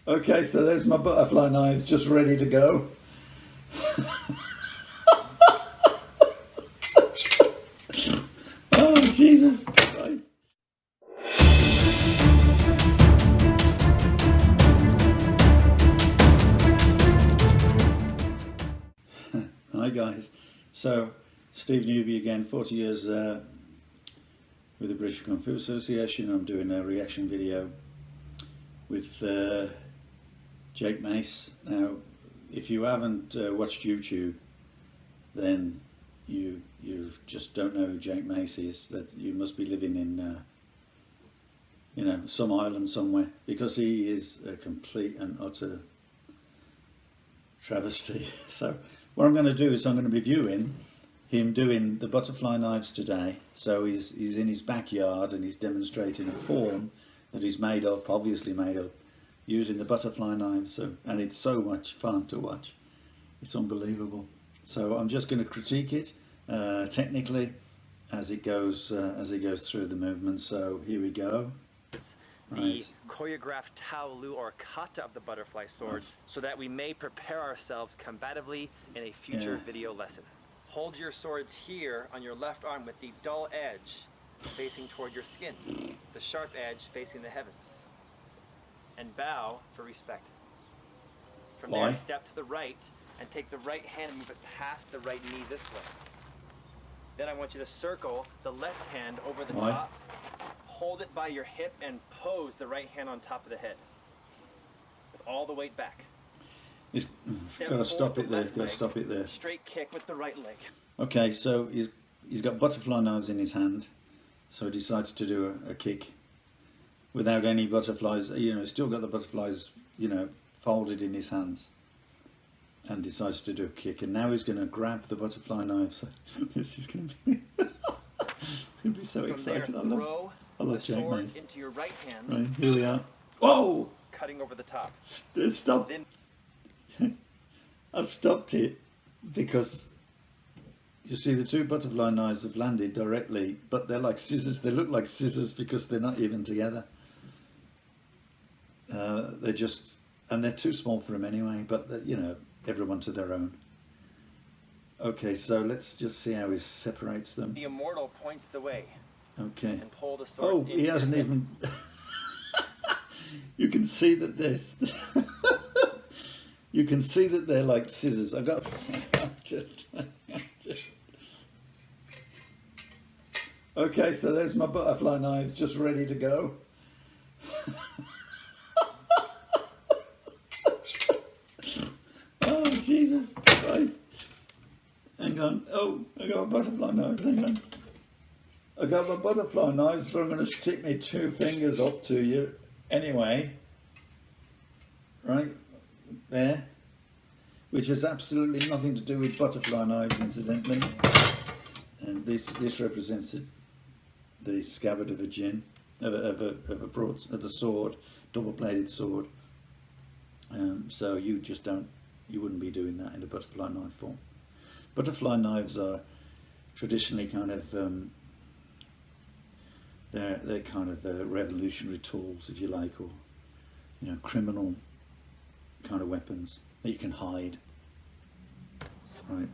Okay, so there's my butterfly knives just ready to go. Oh, Jesus Christ. Hi guys, so Steve Newby again, 40 years with the British Kung Fu Association. I'm doing a reaction video with Jake Mace. Now, if you haven't watched YouTube, then you just don't know who Jake Mace is. That you must be living in you know, some island somewhere, because he is a complete and utter travesty. So what I'm going to do is I'm going to be viewing him doing the butterfly knives today. So he's in his backyard and he's demonstrating a form that he's made up, obviously made up, using the butterfly knives. So, and it's so much fun to watch. It's unbelievable. So I'm just going to critique it technically as it goes through the movement. So here we go. The choreographed Tao Lu or kata of the butterfly sword, so that we may prepare ourselves combatively in a future video lesson. Hold your swords here on your left arm with the dull edge facing toward your skin, the sharp edge facing the heavens, and bow for respect. From there, step to the right and take the right hand and move it past the right knee this way. Then I want you to circle the left hand over the top, hold it by your hip, and pose the right hand on top of the head with all the weight back. He's got to stop it there. Got to stop it there. Straight kick with the right leg. Okay, so he's got butterfly knives in his hand, so he decides to do a kick without any butterflies. You know, he's still got the butterflies, you know, folded in his hands, and decides to do a kick. And now he's going to grab the butterfly knives. This is going to be it's going to be so exciting. I love Jake Mace. Into your right hand. Right, here we are. Whoa! Cutting over the top. Stop. I've stopped it because you see the two butterfly knives have landed directly, but they're like scissors. They look like scissors because they're not even together. They're just, and they're too small for him anyway, but you know, everyone to their own. Okay, so let's just see how he separates them. The immortal points the way. Okay. And pull the swords he hasn't even. You can see that there's. You can see that they're like scissors. I got. Okay, so there's my butterfly knives just ready to go. Oh, Jesus Christ. Hang on. Oh, I got my butterfly knives. Hang on. I got my butterfly knives, but I'm going to stick my two fingers up to you anyway. Right there. Which has absolutely nothing to do with butterfly knives, incidentally. And this represents the scabbard of a gin, of a sword, double-bladed sword. So you just you wouldn't be doing that in a butterfly knife form. Butterfly knives are traditionally kind of they're kind of revolutionary tools, if you like, or you know, criminal kind of weapons that you can hide. Right.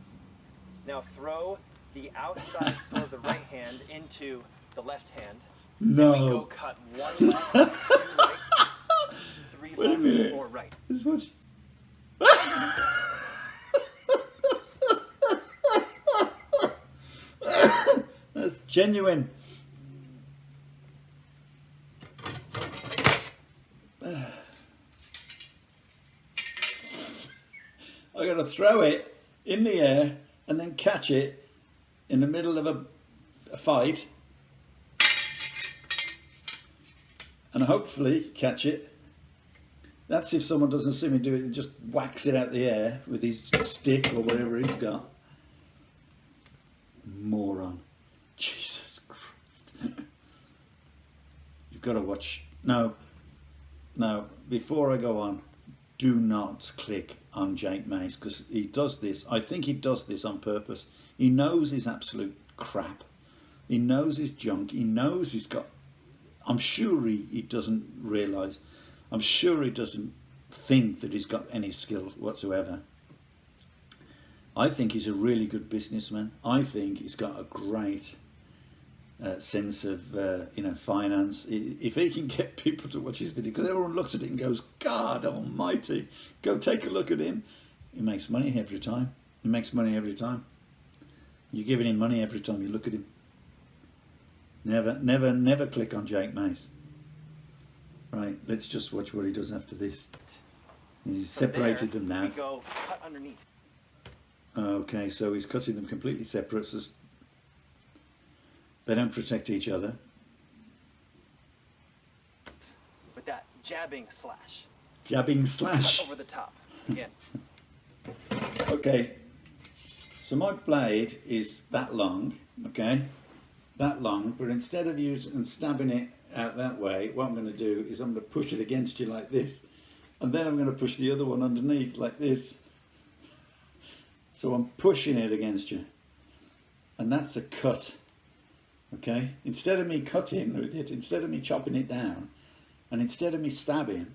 Now throw the outside sword of the right hand into the left hand. No. Then we go cut one left, two right, three left, four right. This much. That's genuine. I got to throw it in the air and then catch it in the middle of a fight, and hopefully catch it. That's if someone doesn't see me do it and just whacks it out the air with his stick or whatever he's got. Moron. Jesus Christ. You've got to watch. No, before I go on, do not click on Jake Mace, because he does this. I think he does this on purpose. He knows his absolute crap. He knows his junk. He knows he's got. I'm sure he doesn't realise. I'm sure he doesn't think that he's got any skill whatsoever. I think he's a really good businessman. I think he's got a great sense of finance. If he can get people to watch his video, because everyone looks at it and goes, God almighty, go take a look at him. He makes money every time. He makes money every time. You're giving him money every time you look at him. Never click on Jake Mace. Right, let's just watch what he does after this. He's separated them now. We go cut underneath. Okay, so he's cutting them completely separate, so they don't protect each other. With that jabbing slash. Jabbing slash. Cut over the top. Again. Okay, so my blade is that long, okay? That long, but instead of using and stabbing it out that way, what I'm going to do is I'm going to push it against you like this, and then I'm going to push the other one underneath like this. So I'm pushing it against you, and that's a cut, okay? Instead of me cutting with it, instead of me chopping it down, and instead of me stabbing,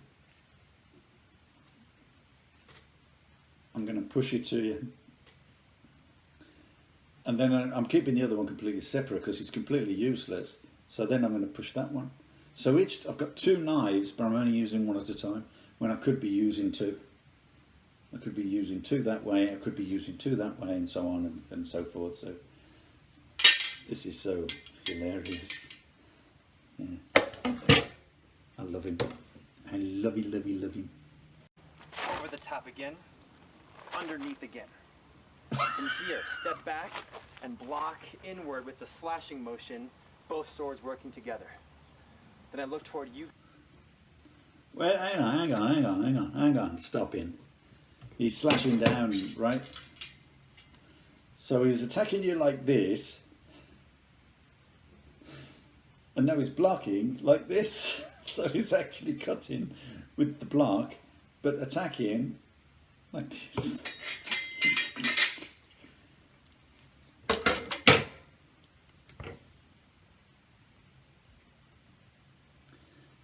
I'm going to push it to you. And then I'm keeping the other one completely separate because it's completely useless. So then I'm going to push that one. So I've got two knives, but I'm only using one at a time, when I could be using two. I could be using two that way, I could be using two that way, and so on and so forth. So this is so hilarious. Yeah. I love him. I love him. Over the top again. Underneath again. From here, step back and block inward with the slashing motion, both swords working together. Then I look toward you. Wait, hang on, stop in. He's slashing down, right? So he's attacking you like this, and now he's blocking like this. So he's actually cutting with the block, but attacking like this.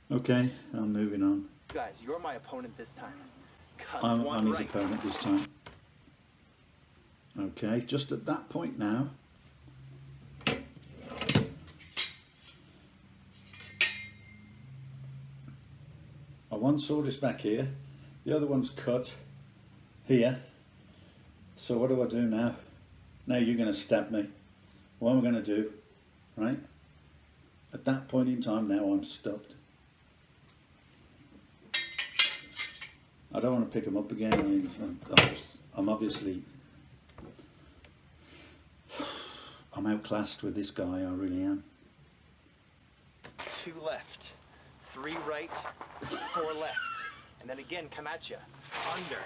Okay, I'm moving on. Guys, you're my opponent this time. Cut I'm his right. opponent this time. Okay, just at that point now. One sword is back here, the other one's cut here. So what do I do now? Now you're going to stab me. What am I going to do? Right? At that point in time now I'm stuffed. I don't want to pick them up again. I mean, I'm obviously, I'm outclassed with this guy, I really am. 2 left, 3 right, 4 left, and then again come at you. Under,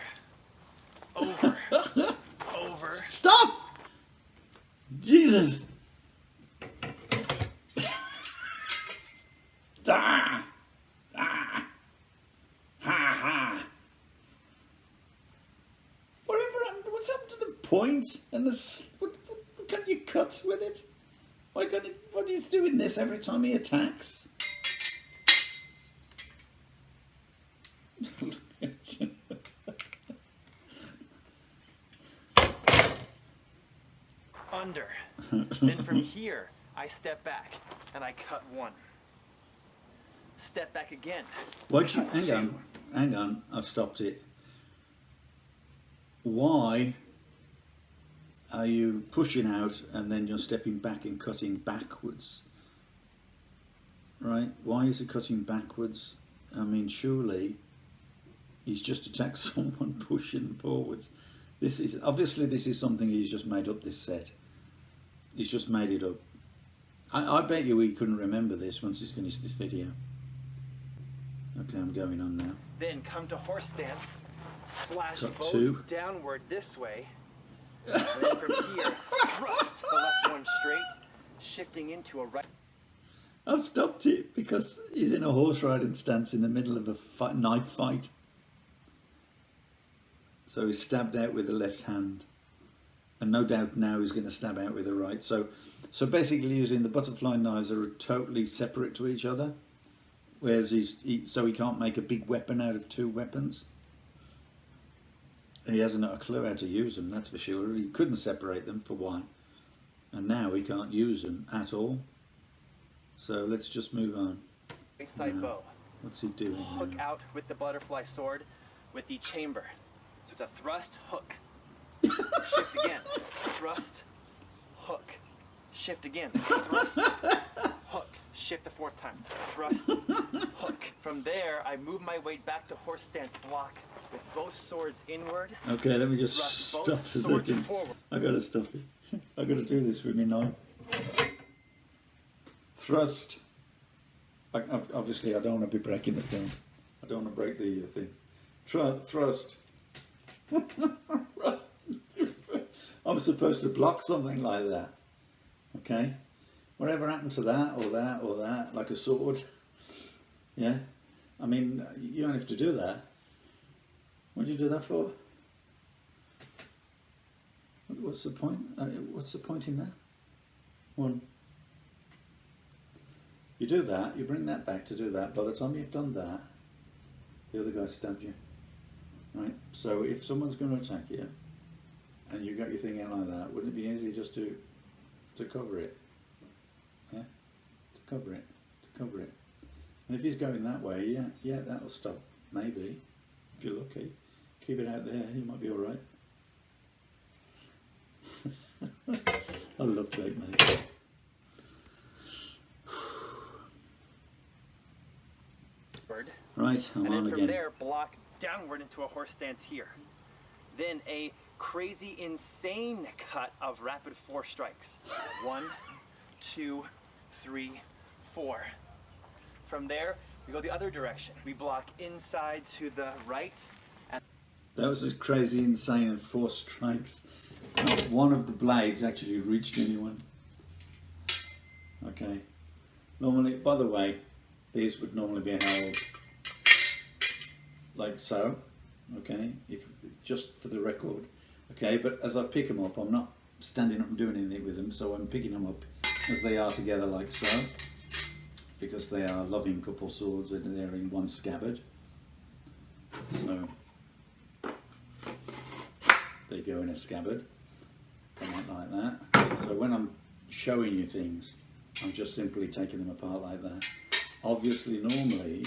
over, over. Stop! Jesus! Ah! Ah! Ha ha! What's happened to the point and the what can't you cut with it? Why can't it? What he's doing this every time he attacks? Under. Then from here, I step back and I cut 1. Step back again. Why'd you? Hang on. I've stopped it. Why are you pushing out and then you're stepping back and cutting backwards? Right? Why is he cutting backwards? I mean, surely he's just attacked someone pushing forwards. This is something he's just made up, this set. He's just made it up. I bet you he couldn't remember this once he's finished this video. Okay, I'm going on now. Then come to horse stance. Slash Cut both 2. downward this way. And then from here, thrust the left one straight, shifting into a right. I've stopped it because he's in a horse riding stance in the middle of a knife fight. So he's stabbed out with the left hand. And no doubt now he's going to stab out with the right. So basically using the butterfly knives are totally separate to each other. Whereas so he can't make a big weapon out of two weapons. He hasn't got a clue how to use them, that's for sure. He couldn't separate them, for one. And now he can't use them at all. So let's just move on. Side bow. What's he doing Hook now? out with the butterfly sword with the chamber. So it's a thrust, hook. Shift again. Thrust, hook. Shift again. Thrust, hook. Shift the fourth time. Thrust, hook. From there, I move my weight back to horse stance block with both swords inward. Okay, let me just Thrust both stop a swords second. forward. I gotta stop it. I gotta do this with me knife. Thrust. Obviously, I don't want to be breaking the thing. I don't want to break the thing. Thrust. I'm supposed to block something like that. Okay? Whatever happened to that or that or that, like a sword? Yeah? I mean, you don't have to do that. What do you do that for? What's the point? What's the point in that? One. You do that, you bring that back to do that. By the time you've done that, the other guy stabbed you. Right? So if someone's going to attack you, and you got your thing out like that, wouldn't it be easier just to cover it? Yeah? To cover it. To cover it. And if he's going that way, yeah, that'll stop. Maybe. If you're lucky. Keep it out there, you might be alright. I love Jake Mace. Right, I'm and on then from again. there, block downward into a horse stance here. Then a crazy, insane cut of rapid 4 strikes. 1, 2, 3, 4. From there, we go the other direction. We block inside to the right. And That was just crazy, insane, and 4 strikes. Not one of the blades actually reached anyone. Okay. Normally, by the way, these would normally be held like so. Okay, if just for the record. Okay, but as I pick them up, I'm not standing up and doing anything with them, so I'm picking them up as they are together like so, because they are loving couple swords and they're in one scabbard. So they go in a scabbard, come out like that. So when I'm showing you things, I'm just simply taking them apart like that. Obviously, normally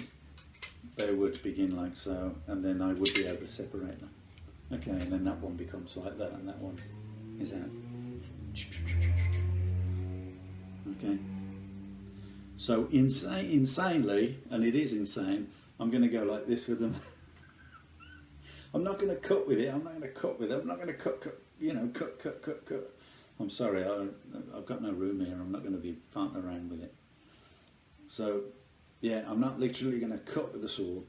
they would begin like so, and then I would be able to separate them. Okay, and then that one becomes like that, and that one is out. Okay. So insanely, and it is insane, I'm going to go like this with them. I'm not going to cut with it. I'm not going to cut with it. I'm not going to cut. Cut. I'm sorry, I've got no room here. I'm not going to be farting around with it. So, yeah, I'm not literally going to cut with the sword.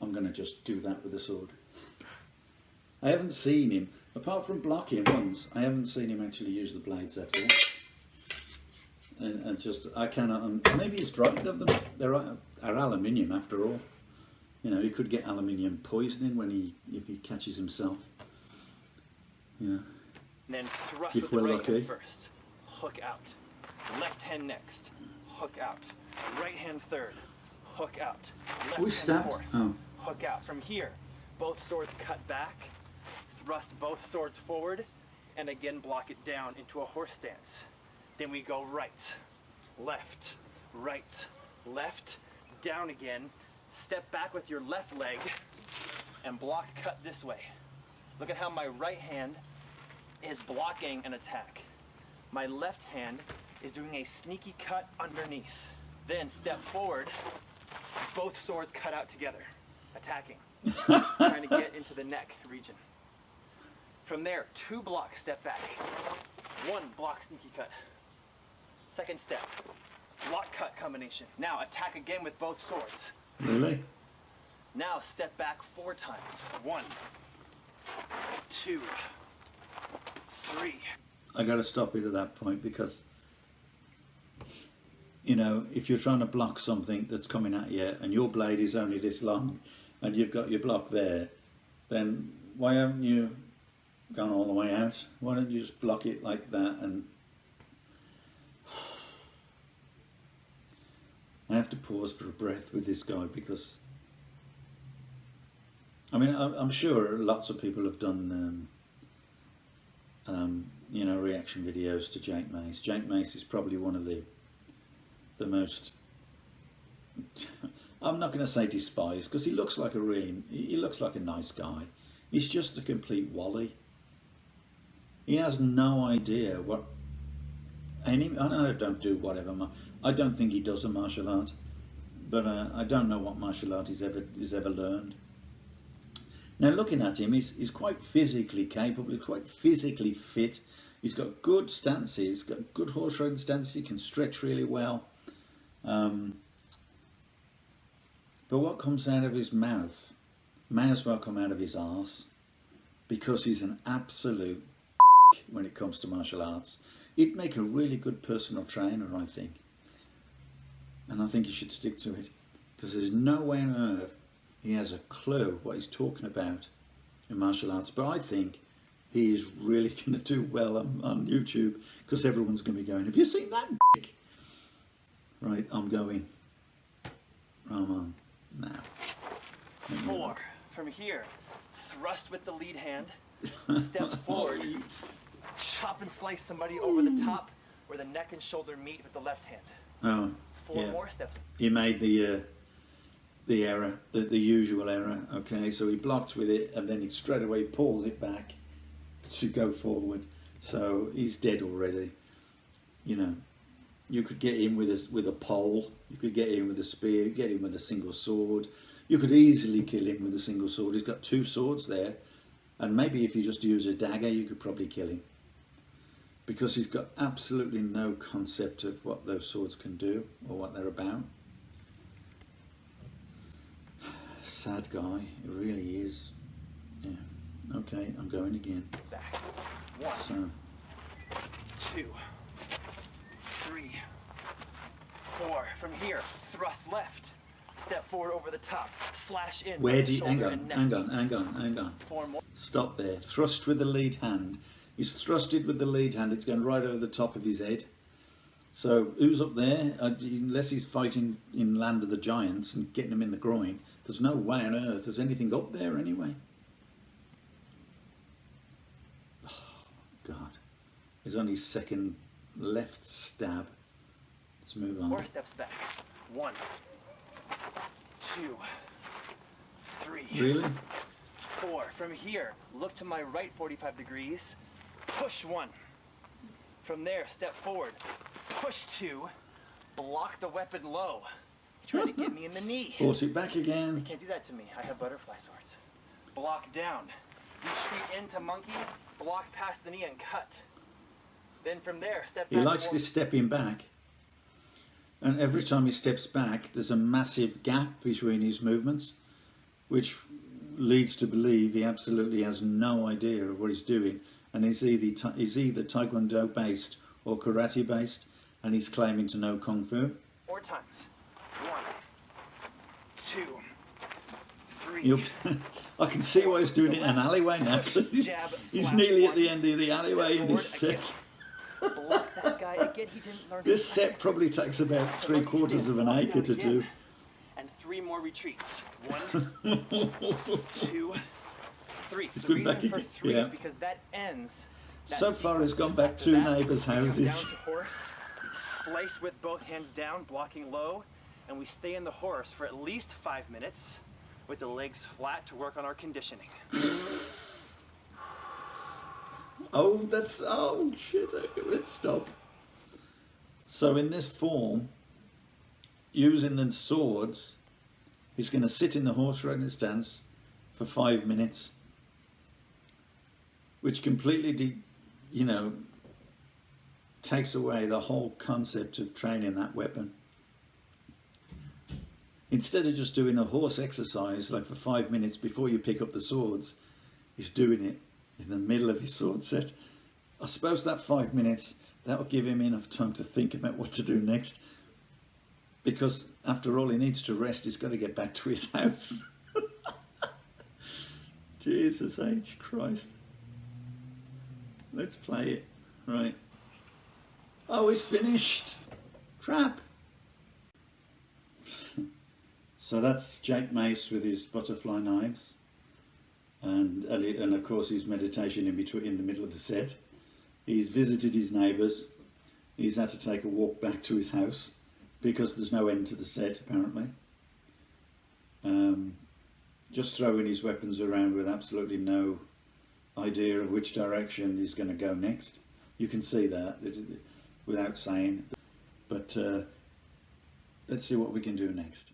I'm going to just do that with the sword. I haven't seen him, apart from blocking once, I haven't seen him actually use the blades at all. And just, I cannot, and maybe he's frightened of them. They're aluminium after all. You know, he could get aluminium poisoning if he catches himself. You know. And then thrust If with the we're right lucky. hand first. Hook out. Left hand next. Hook out. Right hand third. Hook out. Left We hand stabbed. fourth. Oh. Hook out. From here, both swords cut back. Thrust both swords forward. And again block it down into a horse stance. Then we go right, left, down again. Step back with your left leg and block cut this way. Look at how my right hand is blocking an attack. My left hand is doing a sneaky cut underneath. Then step forward, both swords cut out together, attacking, trying to get into the neck region. From there, 2 blocks, step back. 1 block, sneaky cut. Second step, block cut combination. Now attack again with both swords. Really? Now step back 4 times. 1, 2, 3. I got to stop it at that point because, you know, if you're trying to block something that's coming at you and your blade is only this long and you've got your block there, then why haven't you gone all the way out? Why don't you just block it like that? And I have to pause for a breath with this guy because, I mean, I'm sure lots of people have done, you know, reaction videos to Jake Mace. Jake Mace is probably one of the most, I'm not going to say despised, because he looks like a nice guy. He's just a complete wally. He has no idea what any. I don't do whatever. I don't think he does a martial art, but I don't know what martial art he's ever learned. Now, looking at him, he's quite physically capable. He's quite physically fit. He's got good stances. He's got good horse riding stances. He can stretch really well. But what comes out of his mouth may as well come out of his arse, because he's an absolute when it comes to martial arts. He'd make a really good personal trainer, I think. And I think he should stick to it, because there's no way on earth he has a clue what he's talking about in martial arts. But I think he is really going to do well on YouTube, because everyone's going to be going, have you seen that dick? Right, I'm going. I'm on now. 4. From here, thrust with the lead hand. Step forward. Chop and slice somebody over the top where the neck and shoulder meet with the left hand. Oh, 4 more steps. He made the error, the usual error. Okay, so he blocked with it, and then he straight away pulls it back to go forward. So he's dead already. You know, you could get him with a pole. You could get him with a spear. Get him with a single sword. You could easily kill him with a single sword. He's got 2 swords there, and maybe if you just use a dagger, you could probably kill him, because he's got absolutely no concept of what those swords can do or what they're about. Sad guy, it really is. Yeah. Okay, I'm going again. Back. 1, So 2, 3, 4. From here, thrust left. Step forward over the top. Slash in. where do you hang shoulder on, and neck hang meet. on. 4 more. Stop there. Thrust with the lead hand. He's thrusted with the lead hand. It's going right over the top of his head. So who's up there? Unless he's fighting in Land of the Giants and getting him in the groin, there's no way on earth there's anything up there anyway. Oh, God. He's on his second left stab. Let's move on. 4 steps back. 1, 2, 3. Really? 4. From here, look to my right 45 degrees. Push 1. From there, step forward. Push 2. Block the weapon low. Trying to get me in the knee. Brought it back again. You can't do that to me. I have butterfly swords. Block down. Retreat into monkey. Block past the knee and cut. Then from there, step back. He likes this stepping back. And every time he steps back, there's a massive gap between his movements, which leads to believe he absolutely has no idea of what he's doing, and he's either Taekwondo based or karate based, and he's claiming to know Kung Fu. 4 times. 1, 2, 3. I can see why he's doing it in an alleyway now. He's nearly at the end of the alleyway in this set. Block that guy again. He didn't learn. This set probably takes about 3/4 of an acre to do. And 3 more retreats. 1, 2, 3. He's The going back reason for again. 3 Yeah. is because that ends. That So far, he's sequence. gone back After 2 that, neighbours' we come houses. Down to horse, slice with both hands down, blocking low, and we stay in the horse for at least 5 minutes with the legs flat to work on our conditioning. Oh shit, okay, let's stop. So in this form, using the swords, he's going to sit in the horse riding stance for 5 minutes, which completely, takes away the whole concept of training that weapon. Instead of just doing a horse exercise like for 5 minutes before you pick up the swords, he's doing it in the middle of his sword set. I suppose that 5 minutes, that will give him enough time to think about what to do next, because after all, he needs to rest. He's got to get back to his house. Jesus H. Christ. Let's play it. Right. Oh, he's finished. Crap. knives. So that's Jake Mace with his butterfly knives, and of course his meditation in the middle of the set. He's visited his neighbours. He's had to take a walk back to his house because there's no end to the set apparently. Just throwing his weapons around with absolutely no idea of which direction he's going to go next. You can see that without saying, but let's see what we can do next.